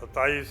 27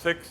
6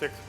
6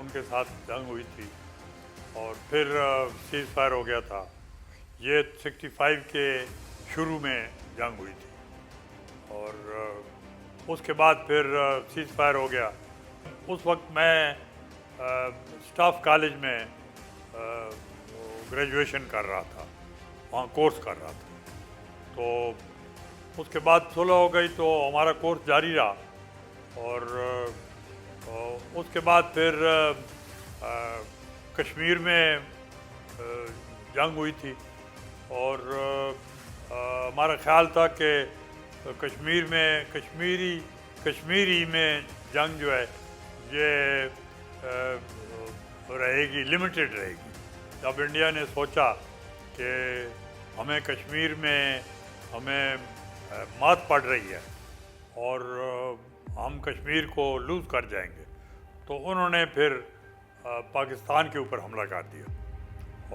ان کے ساتھ جنگ ہوئی تھی اور پھر سیز فائر ہو گیا تھا. یہ 65 کے شروع میں جنگ ہوئی تھی اور اس کے بعد پھر سیز فائر ہو گیا. اس وقت میں اسٹاف کالج میں گریجویشن کر رہا تھا, وہاں کورس کر رہا تھا. تو اس کے بعد صلح ہو گئی تو ہمارا کورس جاری رہا اور اس کے بعد پھر کشمیر میں جنگ ہوئی تھی اور ہمارا خیال تھا کہ کشمیری میں جنگ جو ہے یہ رہے گی, لمیٹڈ رہے گی. جب انڈیا نے سوچا کہ ہمیں کشمیر میں ہمیں مات پڑ رہی ہے اور ہم کشمیر کو لوز کر جائیں گے, تو انہوں نے پھر پاکستان کے اوپر حملہ کر دیا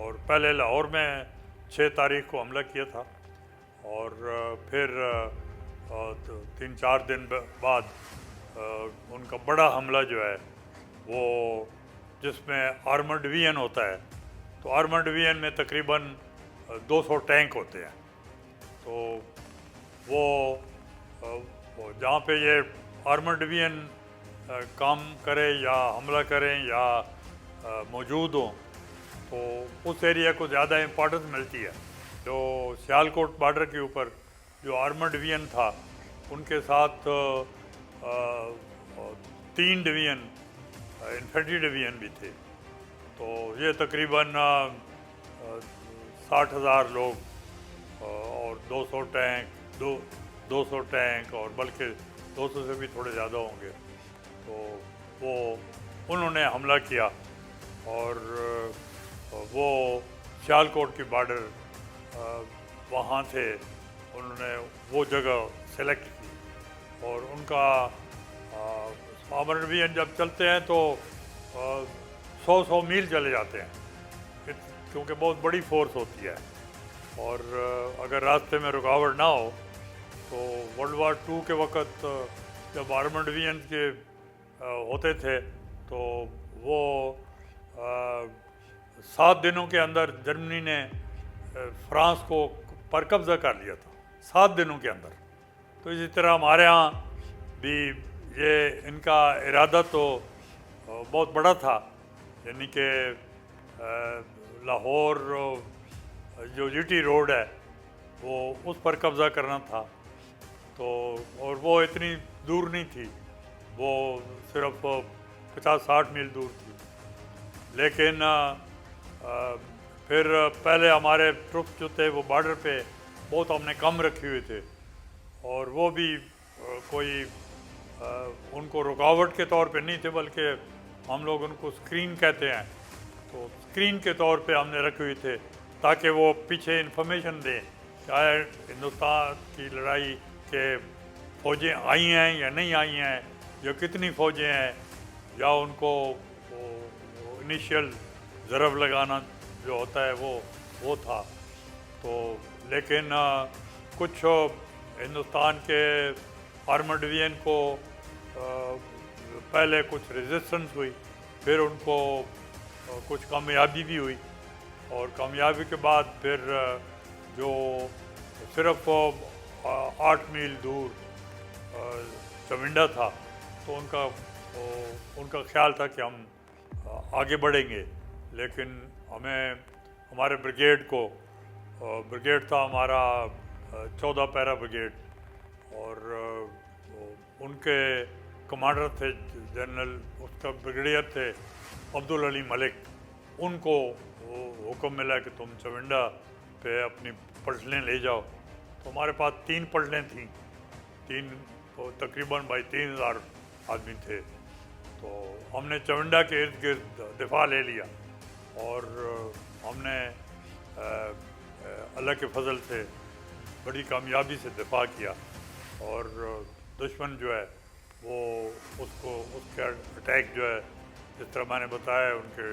اور پہلے لاہور میں 6 تاریخ کو حملہ کیا تھا اور پھر 3-4 دن بعد ان کا بڑا حملہ جو ہے وہ, جس میں آرمر ڈویژن ہوتا ہے, تو آرمر ڈویژن میں تقریباً 200 ٹینک ہوتے ہیں. تو وہ جہاں پہ یہ آرمر ڈویژن کام کرے یا حملہ کریں یا موجود ہوں تو اس ایریا کو زیادہ امپورٹنس ملتی ہے. جو سیالکوٹ بارڈر کے اوپر جو آرمر ڈویژن تھا ان کے ساتھ 3 ڈویژن انفینٹری ڈویژن بھی تھے. تو یہ تقریباً 60,000 لوگ اور 200 ٹینک اور بلکہ 200 سے بھی تھوڑے زیادہ ہوں گے. تو وہ انہوں نے حملہ کیا اور وہ سیالکوٹ کی بارڈر وہاں سے انہوں نے وہ جگہ سلیکٹ کی اور ان کا آرمر ڈویژن جب چلتے ہیں تو 100 میل چلے جاتے ہیں کیونکہ بہت بڑی فورس ہوتی ہے اور اگر راستے میں رکاوٹ نہ ہو تو ورلڈ وار 2 کے وقت جب آرمر ڈویژن کے ہوتے تھے تو وہ 7 دنوں کے اندر جرمنی نے فرانس کو پر قبضہ کر لیا تھا 7 دنوں کے اندر. تو اسی طرح ہمارے ہاں بھی یہ ان کا ارادہ تو بہت بڑا تھا, یعنی کہ لاہور جو جی ٹی روڈ ہے وہ اس پر قبضہ کرنا تھا. تو اور وہ اتنی دور نہیں تھی, وہ صرف 50-60 میل دور تھی. لیکن پھر پہلے ہمارے ٹروپ جو تھے وہ بارڈر پہ بہت ہم نے کم رکھے ہوئے تھے اور وہ بھی کوئی ان کو رکاوٹ کے طور پہ نہیں تھے بلکہ ہم لوگ ان کو اسکرین کہتے ہیں. تو اسکرین کے طور پہ ہم نے رکھے ہوئے تھے تاکہ وہ پیچھے انفارمیشن دیں چاہے ہندوستان کی لڑائی کے فوجیں آئی ہیں یا نہیں آئی ہیں یا کتنی فوجیں ہیں یا ان کو انیشیل ضرب لگانا جو ہوتا ہے وہ تھا. تو لیکن کچھ ہندوستان کے آرمر ڈویژن کو پہلے کچھ ریزسٹنس ہوئی, پھر ان کو کچھ کامیابی بھی ہوئی اور کامیابی کے بعد پھر جو صرف 8 میل دور چونڈا تھا تو ان کا خیال تھا کہ ہم آگے بڑھیں گے. لیکن ہمارے بریگیڈ تھا ہمارا 14 پیرا بریگیڈ اور ان کے کمانڈر تھے جنرل, اس کا بریگیڈیئر تھے عبدالعلی ملک. ان کو حکم ملا کہ تم چونڈا پہ اپنی پلٹنیں لے جاؤ. تو ہمارے پاس 3 پلٹنیں تھیں, تقریباً 3,000 آدمی تھے. تو ہم نے چونڈا کے ارد گرد دفاع لے لیا اور ہم نے اللہ کے فضل سے بڑی کامیابی سے دفاع کیا اور دشمن جو ہے وہ اس کا اٹیک جو ہے جس طرح میں نے بتایا ان کے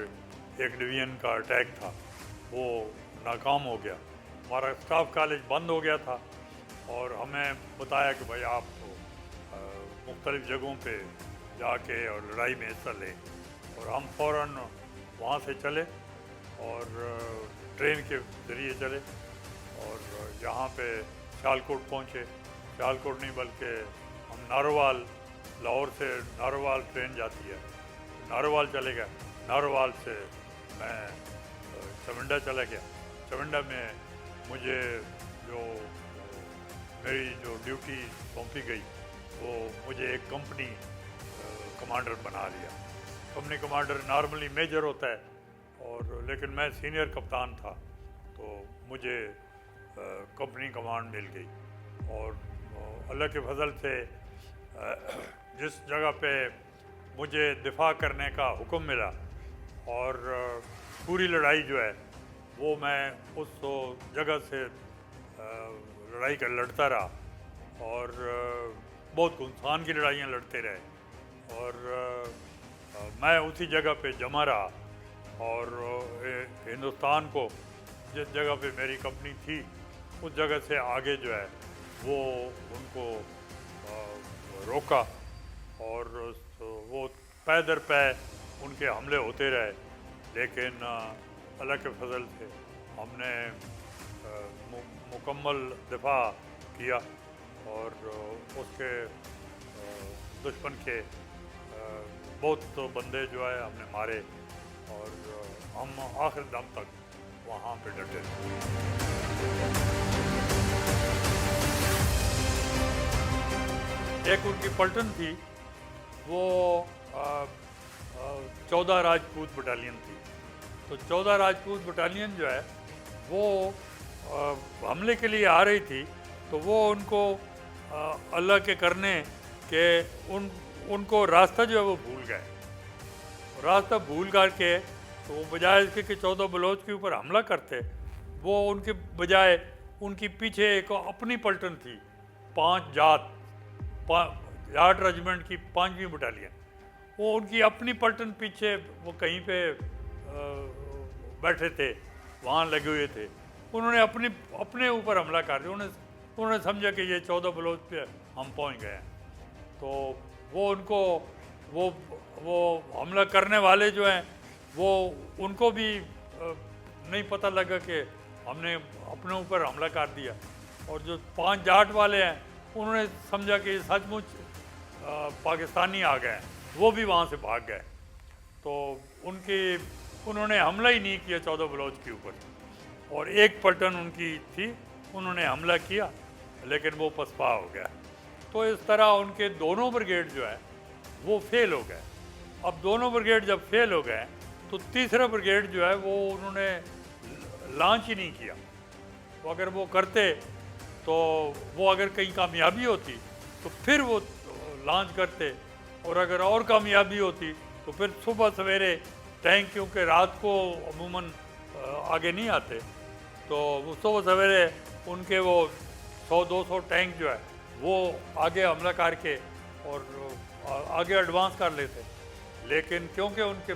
ایک ڈویژن کا اٹیک تھا وہ ناکام ہو گیا. ہمارا اسٹاف کالج بند ہو گیا تھا اور ہمیں بتایا کہ بھائی آپ مختلف جگہوں پہ جا کے اور لڑائی میں حصہ لیں. اور ہم فوراً وہاں سے چلے اور ٹرین کے ذریعے چلے اور یہاں پہ سیالکوٹ پہنچے. سیالکوٹ نہیں بلکہ ہم ناروال، لاہور سے ناروال ٹرین جاتی ہے، ناروال چلے گئے. ناروال سے میں چمنڈا چلا گیا. چمنڈا میں مجھے میری جو ڈیوٹی سونپی گئی وہ مجھے ایک کمپنی کمانڈر بنا لیا. کمپنی کمانڈر نارملی میجر ہوتا ہے اور لیکن میں سینئر کپتان تھا تو مجھے کمپنی کمانڈ مل گئی. اور اللہ کے فضل سے جس جگہ پہ مجھے دفاع کرنے کا حکم ملا اور پوری لڑائی جو ہے وہ میں اس جگہ سے لڑائی کا لڑتا رہا اور بہت گنسان کی لڑائیاں لڑتے رہے اور میں اسی جگہ پہ جمع رہا. اور ہندوستان کو جس جگہ پہ میری کمپنی تھی اس جگہ سے آگے جو ہے وہ ان کو روکا اور وہ پے در پے ان کے حملے ہوتے رہے. لیکن اللہ کے فضل سے ہم نے مکمل دفاع کیا اور اس کے دشمن کے بہت بندے جو ہے ہم نے مارے اور ہم آخر دم تک وہاں پہ ڈٹے. ایک ان کی پلٹن تھی وہ 14 راجپوت بٹالین تھی. تو 14 راجپوت بٹالین جو ہے وہ حملے کے لیے آ رہی تھی تو وہ ان کو اللہ کے کرنے کہ ان کو راستہ جو ہے وہ بھول گئے. راستہ بھول کر کے تو وہ بجائے اس کے کہ 14 بلوچ کے اوپر حملہ کرتے وہ ان کے بجائے ان کی پیچھے ایک اپنی پلٹن تھی 5 جاٹ ریجیمنٹ کی 5ویں بٹالین. وہ ان کی اپنی پلٹن پیچھے وہ کہیں پہ بیٹھے تھے وہاں لگے ہوئے تھے. انہوں نے اپنے اوپر حملہ کر دیا. انہوں نے سمجھا کہ یہ 14 بلوچ پہ ہم پہنچ گئے ہیں. تو وہ ان کو وہ حملہ کرنے والے جو ہیں وہ ان کو بھی نہیں پتہ لگا کہ ہم نے اپنے اوپر حملہ کر دیا. اور جو 5 جاٹ والے ہیں انہوں نے سمجھا کہ سچ مچ پاکستانی آ گئے ہیں. وہ بھی وہاں سے بھاگ گئے. تو انہوں نے حملہ ہی نہیں کیا 14 بلوچ کے اوپر. اور ایک پلٹن ان کی تھی انہوں نے حملہ کیا لیکن وہ پسپا ہو گیا. تو اس طرح ان کے دونوں بریگیڈ جو ہے وہ فیل ہو گئے. اب دونوں بریگیڈ جب فیل ہو گئے تو تیسرا بریگیڈ جو ہے وہ انہوں نے لانچ ہی نہیں کیا. اگر وہ کرتے تو وہ اگر کہیں کامیابی ہوتی تو پھر وہ لانچ کرتے اور اگر اور کامیابی ہوتی تو پھر صبح سویرے ٹینک کیونکہ رات کو عموماً آگے نہیں آتے تو وہ صبح سویرے ان کے وہ 100-200 ٹینک جو ہے وہ آگے حملہ کر کے اور آگے ایڈوانس کر لیتے. لیکن کیونکہ ان کے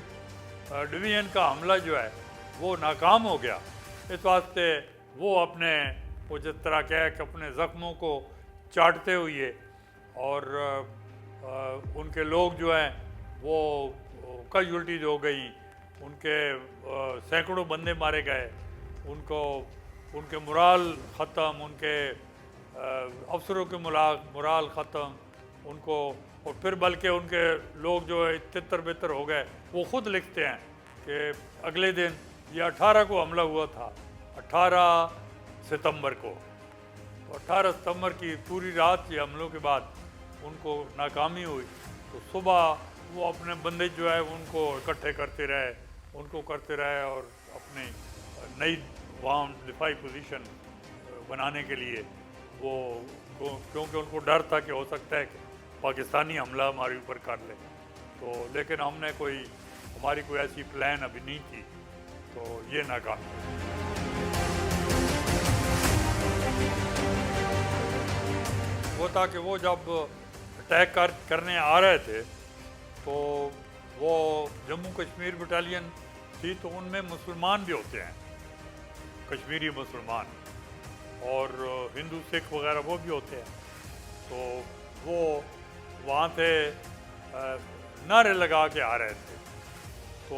ڈویژن کا حملہ جو ہے وہ ناکام ہو گیا اس واسطے وہ جس طرح کہہ کہ اپنے زخموں کو چاٹتے ہوئے اور ان کے لوگ جو ہیں وہ کیجولٹیز ہو گئیں. ان کے سینکڑوں بندے مارے گئے. ان کے مرال ختم، ان کے افسروں کے مرال ختم ان کو. اور پھر بلکہ ان کے لوگ جو ہے تتر بتر ہو گئے. وہ خود لکھتے ہیں کہ اگلے دن یہ 18 کو حملہ ہوا تھا، 18 ستمبر کو. 18 ستمبر کی پوری رات یہ حملوں کے بعد ان کو ناکامی ہوئی. تو صبح وہ اپنے بندے جو ہے ان کو اکٹھے کرتے رہے اور اپنی نئی وہاں دفاعی پوزیشن بنانے کے لیے وہ کیونکہ ان کو ڈر تھا کہ ہو سکتا ہے کہ پاکستانی حملہ ہمارے اوپر کر لے. تو لیکن ہماری کوئی ایسی پلان ابھی نہیں تھی تو یہ ناکامی ہوئی. وہ تھا کہ وہ جب اٹیک کرنے آ رہے تھے تو وہ جموں کشمیر بٹالین تھی تو ان میں مسلمان بھی ہوتے ہیں، کشمیری مسلمان اور ہندو سکھ وغیرہ وہ بھی ہوتے ہیں. تو وہ وہاں سے نعرے لگا کے آ رہے تھے تو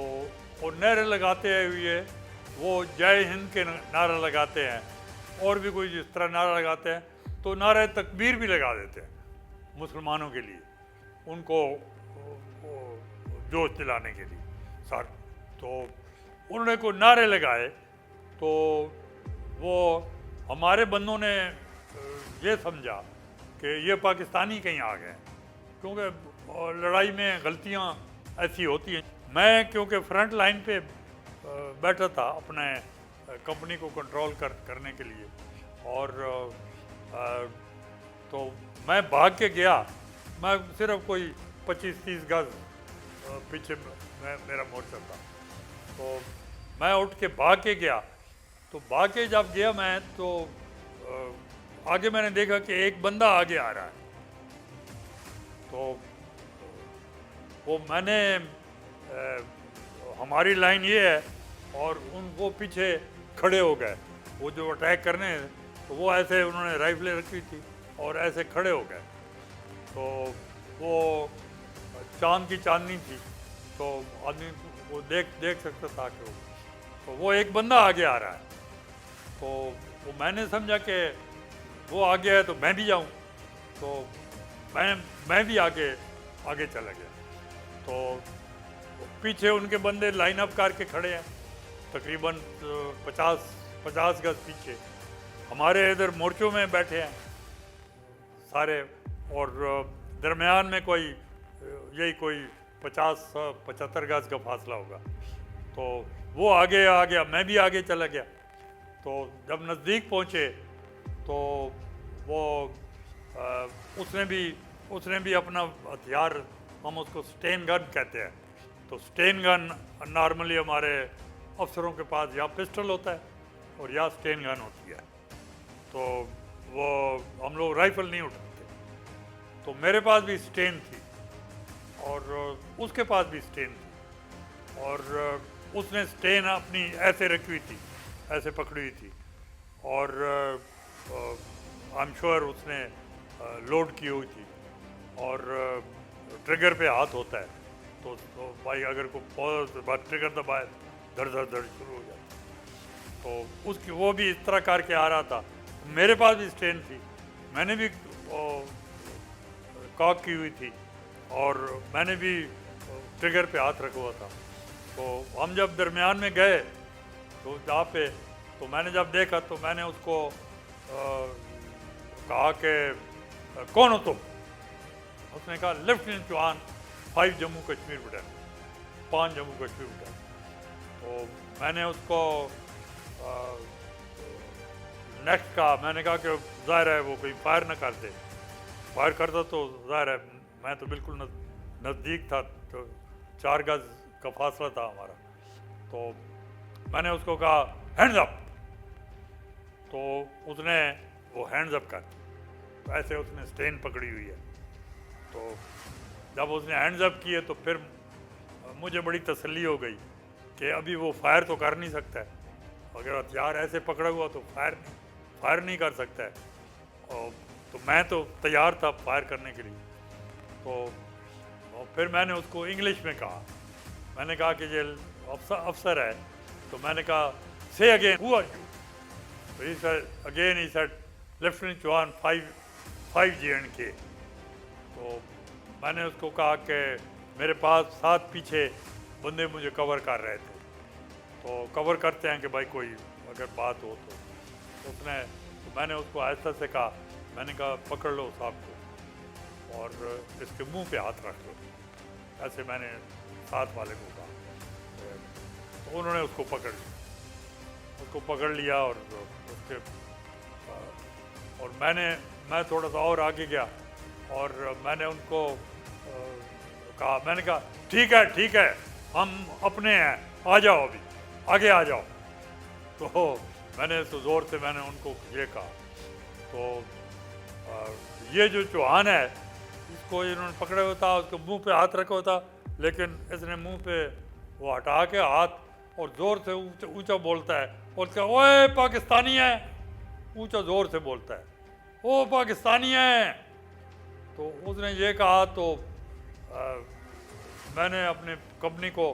وہ نعرے لگاتے ہوئے وہ جے ہند کے نعرہ لگاتے ہیں اور بھی کوئی جس طرح نعرہ لگاتے ہیں تو نعرہ تکبیر بھی لگا دیتے ہیں مسلمانوں کے لیے، ان کو جوش دلانے کے لیے سر. تو انہوں نے کوئی نعرے لگائے تو وہ ہمارے بندوں نے یہ سمجھا کہ یہ پاکستانی کہیں آ گئے، کیونکہ لڑائی میں غلطیاں ایسی ہوتی ہیں. میں کیونکہ فرنٹ لائن پہ بیٹھا تھا اپنے کمپنی کو کنٹرول کرنے کے لیے، اور تو میں بھاگ کے گیا. میں صرف کوئی 25-30 گز پیچھے میرا مورچہ تھا، تو میں اٹھ کے بھاگ کے گیا. تو بھاگ کے جب گیا میں تو آگے میں نے دیکھا کہ ایک بندہ آگے آ رہا ہے. تو وہ میں نے ہماری لائن یہ ہے اور ان کو پیچھے کھڑے ہو گئے، وہ جو اٹیک کرنے تو وہ ایسے انہوں نے رائفلیں رکھی تھی اور ایسے کھڑے ہو گئے. تو وہ چاند کی چاندنی تھی تو آدمی وہ دیکھ سکتا تھا کہ تو وہ ایک بندہ آگے آ رہا ہے. تو وہ میں نے سمجھا کہ وہ آگے ہے تو میں بھی جاؤں، تو میں بھی آگے چلا گیا. تو پیچھے ان کے بندے لائن اپ کر کے کھڑے ہیں تقریباً 50 گز پیچھے. ہمارے ادھر مورچوں میں بیٹھے ہیں سارے، اور درمیان میں کوئی 50-75 گز کا فاصلہ ہوگا. تو وہ آگے آ گیا، میں بھی آگے چلا گیا. تو جب نزدیک پہنچے تو وہ اس نے بھی اپنا ہتھیار، ہم اس کو سٹین گن کہتے ہیں. تو سٹین گن نارملی ہمارے افسروں کے پاس یا پسٹل ہوتا ہے اور یا سٹین گن ہوتی ہے. تو وہ ہم لوگ رائفل نہیں اٹھاتے. تو میرے پاس بھی سٹین تھی اور اس کے پاس بھی سٹین تھی، اور اس نے سٹین اپنی ایسے رکھی ہوئی تھی، ایسے پکڑی ہوئی تھی، اور آئی ایم شیور اس نے لوڈ کی ہوئی تھی. اور ٹریگر پہ ہاتھ ہوتا ہے تو بھائی اگر کوئی بات ٹریگر دبائے دھڑ شروع ہو جاتا. تو اس کی وہ بھی اس طرح کر کے آ رہا تھا. میرے پاس بھی سٹین تھی، میں نے بھی کاک کی ہوئی تھی اور میں نے بھی ٹریگر پہ ہاتھ رکھا ہوا تھا. تو ہم جب درمیان میں گئے تو جہاں پہ تو میں نے جب دیکھا تو میں نے اس کو کہا کہ کون ہو تم؟ اس نے کہا lieutenant Chauhan 5 Jammu Kashmir battalion, 5 Jammu Kashmir battalion. تو میں نے اس کو نیکسٹ کہا، میں نے کہا کہ ظاہر ہے وہ کوئی فائر نہ کرتے، فائر کرتا تو ظاہر ہے میں تو بالکل نزدیک تھا، تو 4 گز کا فاصلہ تھا ہمارا. تو میں نے اس کو کہا ہینڈز اپ، تو اس نے وہ ہینڈز اپ کر دی. ایسے اس نے سٹین پکڑی ہوئی ہے. تو جب اس نے ہینڈز اپ کیے تو پھر مجھے بڑی تسلی ہو گئی کہ ابھی وہ فائر تو کر نہیں سکتا ہے. اگر ہتھیار ایسے پکڑا ہوا تو فائر نہیں کر سکتا ہے. تو میں تو تیار تھا فائر کرنے کے لیے. تو پھر میں نے اس کو انگلش میں کہا، میں نے کہا کہ یہ افسر ہے. تو میں نے کہا say again who are you? So he said lieutenant Chauhan 5 J&K. تو میں نے اس کو کہا کہ میرے پاس 7 پیچھے بندے مجھے کور کر رہے تھے، تو کور کرتے ہیں کہ بھائی کوئی اگر بات ہو تو. میں نے اس کو آہستہ سے کہا، میں نے کہا پکڑ لو صاحب کو اور اس کے منہ پہ ہاتھ رکھ لو. ایسے میں نے ساتھ والے کو کہا. تو انہوں نے اس کو پکڑ لیا اور میں تھوڑا سا اور آگے گیا اور میں نے ان کو کہا، میں نے کہا ٹھیک ہے ہم اپنے ہیں، آ جاؤ ابھی آگے آ جاؤ. تو میں نے تو زور سے میں نے ان کو یہ کہا. تو یہ جو چوہان ہے اس کو انہوں نے پکڑا ہوا تھا، اس کو منہ پہ ہاتھ رکھا ہوا تھا، لیکن اس نے منہ پہ وہ ہٹا کے ہاتھ اور زور سے اونچا بولتا ہے اور کہا اوے پاکستانی ہے، اونچا زور سے بولتا ہے او پاکستانی ہے. تو اس نے یہ کہا تو میں نے اپنے کمپنی کو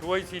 2IC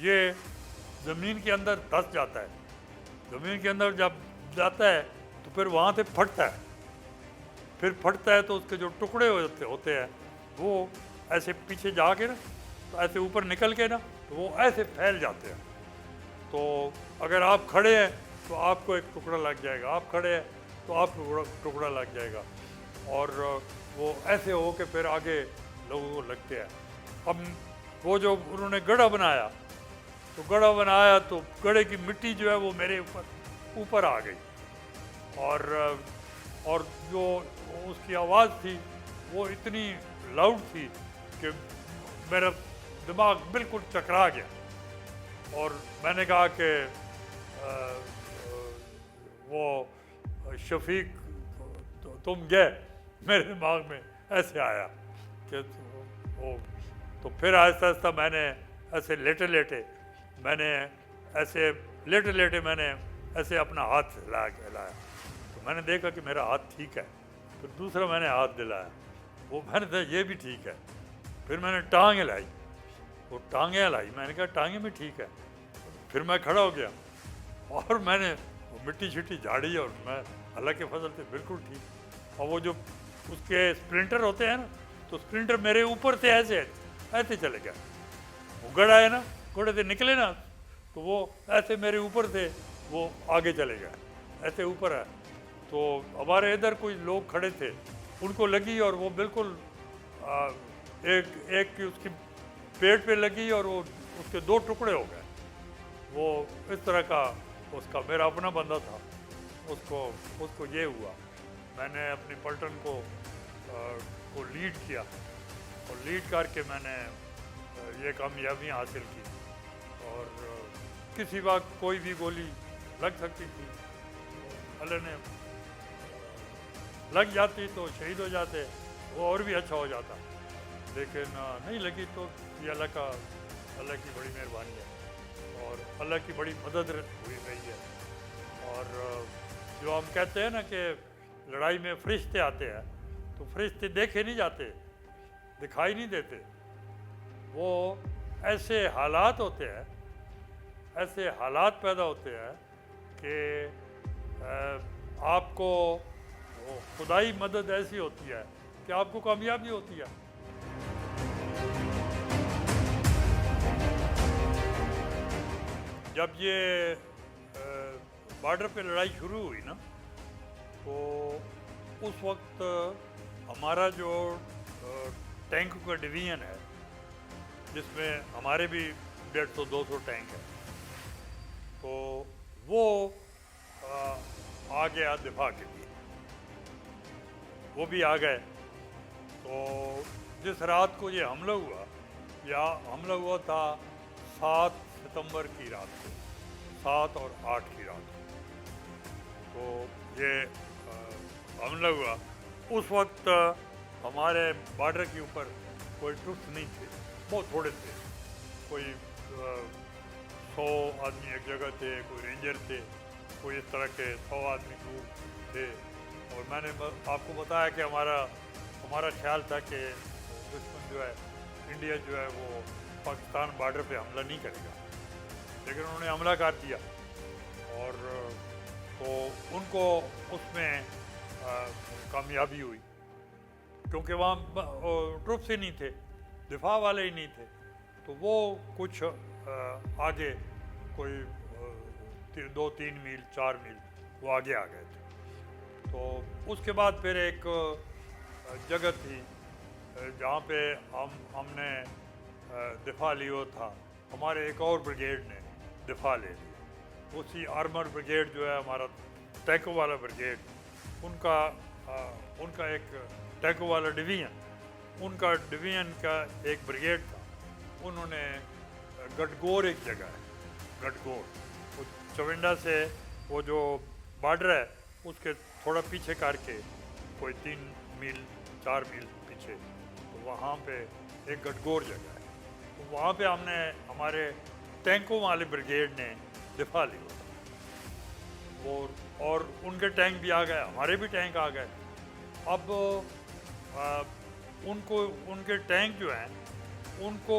یہ زمین کے اندر دھس جاتا ہے. زمین کے اندر جب جاتا ہے تو پھر وہاں سے پھٹتا ہے. پھر پھٹتا ہے تو اس کے جو ٹکڑے ہوتے ہیں وہ ایسے پیچھے جا کے نا تو ایسے اوپر نکل کے نا تو وہ ایسے پھیل جاتے ہیں. تو اگر آپ کھڑے ہیں تو آپ کو ایک ٹکڑا لگ جائے گا, آپ کھڑے ہیں تو آپ کو ٹکڑا لگ جائے گا, اور وہ ایسے ہو کے پھر آگے لوگوں کو لگتے ہیں. اب وہ جو انہوں نے گڑھا بنایا تو گڑھا بنایا تو گڑھے کی مٹی جو ہے وہ میرے اوپر آ گئی, اور جو اس کی آواز تھی وہ اتنی لاؤڈ تھی کہ میرا دماغ بالکل چکرا گیا. اور میں نے کہا کہ وہ شفیق تم گئے, میرے دماغ میں ایسے آیا کہ وہ. تو پھر آہستہ آہستہ میں نے ایسے لیٹے لیٹے میں نے ایسے اپنا ہاتھ ہلایا تو میں نے دیکھا کہ میرا ہاتھ ٹھیک ہے. پھر دوسرا میں نے ہاتھ دلایا, وہ میں نے دیکھا یہ بھی ٹھیک ہے. پھر میں نے ٹانگ ہلائی, وہ ٹانگیں ہلائی, میں نے کہا ٹانگیں بھی ٹھیک ہے. پھر میں کھڑا ہو گیا اور میں نے وہ مٹی شٹی جھاڑی اور میں اللہ کے فضل سے بالکل ٹھیک. اور وہ جو اس کے اسپلنٹر ہوتے ہیں نا تو اسپلنٹر میرے اوپر سے ایسے چلے گئے. وہ گڑھا ہے نا, گڑھے سے نکلے نا تو وہ ایسے میرے اوپر سے وہ آگے چلے گئے, ایسے اوپر ہے. تو ہمارے ادھر کوئی لوگ کھڑے تھے, ان کو لگی اور وہ بالکل ایک کی اس کی پیٹ پہ لگی اور وہ اس کے 2 ٹکڑے ہو گئے. وہ اس طرح کا اس کا میرا اپنا بندہ تھا, اس کو یہ ہوا. میں نے اپنی پلٹن کو لیڈ کیا اور لیڈ کر کے میں نے یہ کامیابیاں حاصل کی. اور کسی وقت کوئی بھی گولی لگ سکتی تھی, اللہ نے لگ جاتی تو شہید ہو جاتے, وہ اور بھی اچھا ہو جاتا. لیکن نہیں لگی تو یہ اللہ کی بڑی مہربانی ہے اور اللہ کی بڑی مدد ہوئی رہی ہے. اور جو ہم کہتے ہیں نا کہ لڑائی میں فرشتے آتے ہیں, تو فرشتے دیکھے نہیں جاتے, دکھائی نہیں دیتے. وہ ایسے حالات ہوتے ہیں, ایسے حالات پیدا ہوتے ہیں کہ آپ کو خدائی مدد ایسی ہوتی ہے کہ آپ کو کامیابی ہوتی ہے. جب یہ بارڈر پہ لڑائی شروع ہوئی نا تو اس وقت ہمارا جو ٹینک کا ڈویژن ہے جس میں ہمارے بھی 150-200 ٹینک ہیں, تو وہ آ گیا دفاع کے لیے, وہ بھی آ گئے. تو جس رات کو یہ حملہ ہوا تھا 7 ستمبر کی رات کو, 7 اور 8 کی رات کو. تو یہ حملہ ہوا. اس وقت ہمارے بارڈر کے اوپر کوئی ٹروپس نہیں تھے, بہت تھوڑے تھے. کوئی 100 آدمی ایک جگہ تھے, کوئی رینجر تھے, کوئی اس طرح کے 100 آدمی گروپ تھے. اور میں نے آپ کو بتایا کہ ہمارا خیال تھا کہ دشمن جو ہے, انڈیا جو ہے وہ پاکستان بارڈر پہ حملہ نہیں کرے گا, لیکن انہوں نے حملہ کر دیا. اور تو ان کو اس میں کامیابی ہوئی کیونکہ وہاں ٹروپس ہی نہیں تھے, دفاع والے ہی نہیں تھے. تو وہ کچھ آگے کوئی 2-3 میل 4 میل وہ آگے آ گئے تھے. تو اس کے بعد پھر ایک جگہ تھی جہاں پہ ہم نے دفاع لیا تھا, ہمارے ایک اور بریگیڈ نے دفاع لے لی. اسی آرمر بریگیڈ جو ہے ہمارا ٹینکو والا بریگیڈ, ان کا ایک ٹینکو والا ڈویژن, ان کا ڈویژن کا ایک بریگیڈ تھا. انہوں نے گٹگور ایک جگہ ہے, گٹگور, وہ چونڈا سے وہ جو بارڈر ہے اس کے تھوڑا پیچھے کر کے کوئی 3 میل 4 میل پیچھے, تو وہاں پہ ایک گٹگور جگہ ہے. تو وہاں پہ ہم نے ہمارے ٹینکوں والے بریگیڈ نے دفاع لیا اور ان کے ٹینک بھی آ گئے, ہمارے بھی ٹینک آ گئے. اب ان کے ٹینک جو ہیں ان کو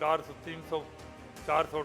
400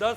10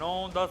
9-10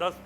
10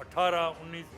18-19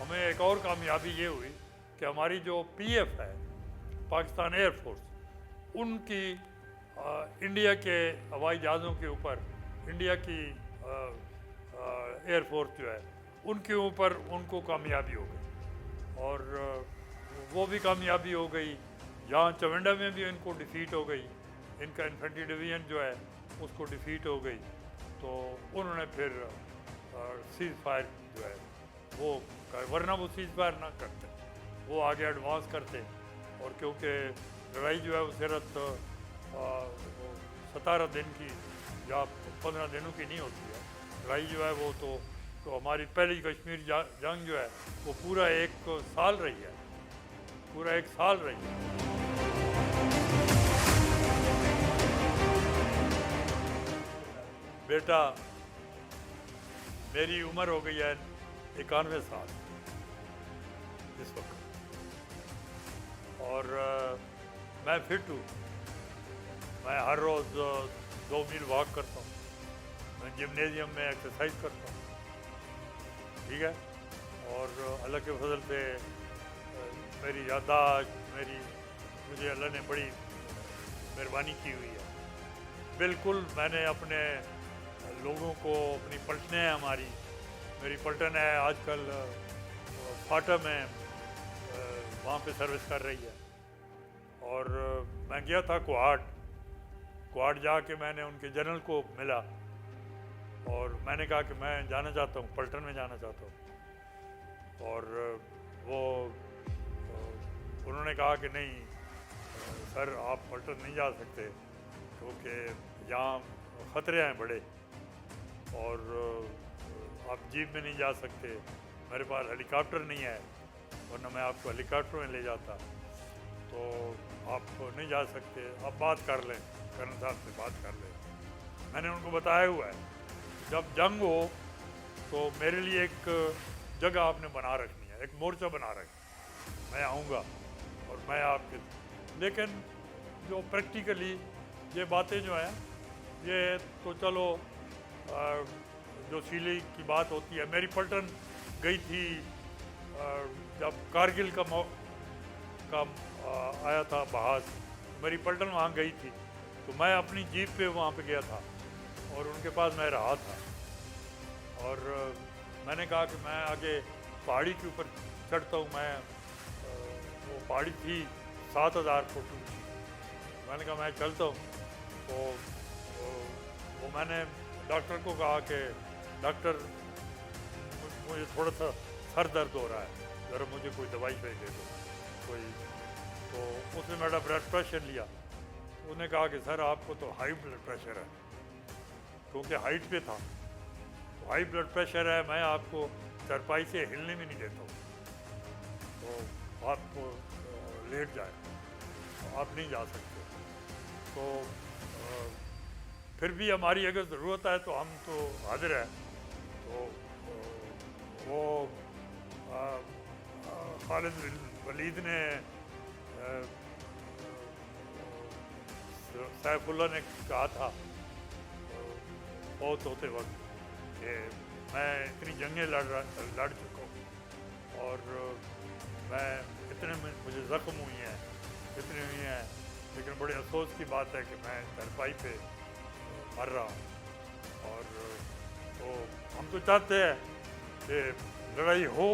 ہمیں ایک اور کامیابی یہ ہوئی کہ ہماری جو پی ایف ہے پاکستان ایئر فورس، ان کی انڈیا کے ہوائی جہازوں کے اوپر انڈیا کی ایئر فورس جو ہے ان کے اوپر ان کو کامیابی ہو گئی، اور وہ بھی کامیابی ہو گئی، یہاں چونڈا میں بھی ان کو ڈیفیٹ ہو گئی، ان کا انفینٹری ڈویژن جو ہے اس کو ڈیفیٹ ہو گئی، تو انہوں نے پھر سیز فائر جو ہے وہ ورنہ وہ سیز فائر نہ کرتے، وہ آگے ایڈوانس کرتے، اور کیونکہ لڑائی جو ہے وہ صرف 17 دن کی یا 15 دنوں کی نہیں ہوتی ہے، لڑائی جو ہے وہ تو ہماری پہلی کشمیر جنگ جو ہے وہ پورا 1 سال رہی ہے، پورا 1 سال رہی ہے۔ بیٹا میری عمر ہو گئی ہے 91 سال اس وقت، اور میں فٹ ہوں، میں ہر روز 2 میل واک کرتا ہوں، میں جمنیزیم میں ایکسرسائز کرتا ہوں، ٹھیک ہے، اور اللہ کے فضل سے میری یادداشت مجھے اللہ نے بڑی مہربانی کی ہوئی ہے، بالکل میں نے اپنے لوگوں کو اپنی پلٹنیں ہیں میری پلٹن ہے آج کل فاٹا میں وہاں پہ سروس کر رہی ہے، اور میں گیا تھا کوہاٹ جا کے میں نے ان کے جنرل کو ملا، اور میں نے کہا کہ میں جانا چاہتا ہوں، پلٹن میں جانا چاہتا ہوں، اور انہوں نے کہا کہ نہیں سر آپ پلٹن نہیں جا سکتے کیونکہ یہاں خطرے ہیں بڑے، اور آپ جیپ میں نہیں جا سکتے، میرے پاس ہیلی کاپٹر نہیں ہے ورنہ میں آپ کو ہیلی کاپٹر میں لے جاتا، تو آپ نہیں جا سکتے، آپ بات کر لیں کرنل صاحب سے بات کر لیں۔ میں نے ان کو بتایا ہوا ہے جب جنگ ہو تو میرے لیے ایک جگہ آپ نے بنا رکھنی ہے، ایک مورچہ بنا رکھنا، میں آؤں گا اور میں آپ کے، لیکن جو پریکٹیکلی یہ باتیں جو ہیں یہ تو چلو جو سیلی کی بات ہوتی ہے، میری پلٹن گئی تھی جب کارگل کا آیا تھا بحاث، میری پلٹن وہاں گئی تھی، تو میں اپنی جیپ پہ وہاں پہ گیا تھا اور ان کے پاس میں رہا تھا، اور میں نے کہا کہ میں آگے پہاڑی کے اوپر چڑھتا ہوں، میں وہ پہاڑی تھی 7000 فٹ، میں نے کہا میں چلتا ہوں، تو وہ میں نے ڈاکٹر کو کہا کہ ڈاکٹر مجھے تھوڑا سا سر درد ہو رہا ہے، ذرا مجھے کوئی دوائی دے دو کوئی، تو اس نے میرا بلڈ پریشر لیا، انہوں نے کہا کہ سر آپ کو تو ہائی بلڈ پریشر ہے، کیونکہ ہائٹ پہ تھا، تو ہائی بلڈ پریشر ہے، میں آپ کو چارپائی سے ہلنے میں نہیں دیتا ہوں، تو آپ کو لیٹ جائے، آپ نہیں جا سکتے، تو پھر بھی ہماری اگر ضرورت ہے تو ہم تو حاضر ہیں، تو وہ خالد ولید نے سیف اللہ نے کہا تھا بہت ہوتے وقت کہ میں اتنی جنگیں لڑ چکا ہوں، اور میں اتنے مجھے زخم ہوئی ہیں اتنی ہوئی ہیں، لیکن بڑے افسوس کی بات ہے کہ میں چارپائی پہ مر رہا ہوں، اور تو ہم تو چاہتے ہیں کہ لڑائی ہو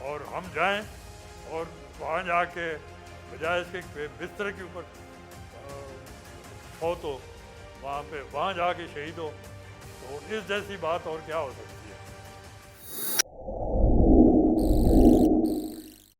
اور ہم جائیں اور وہاں جا کے بجائے اس کے بستر کے اوپر فوت ہو، وہاں جا کے شہید ہو، تو اس جیسی بات اور کیا ہو سکتی ہے۔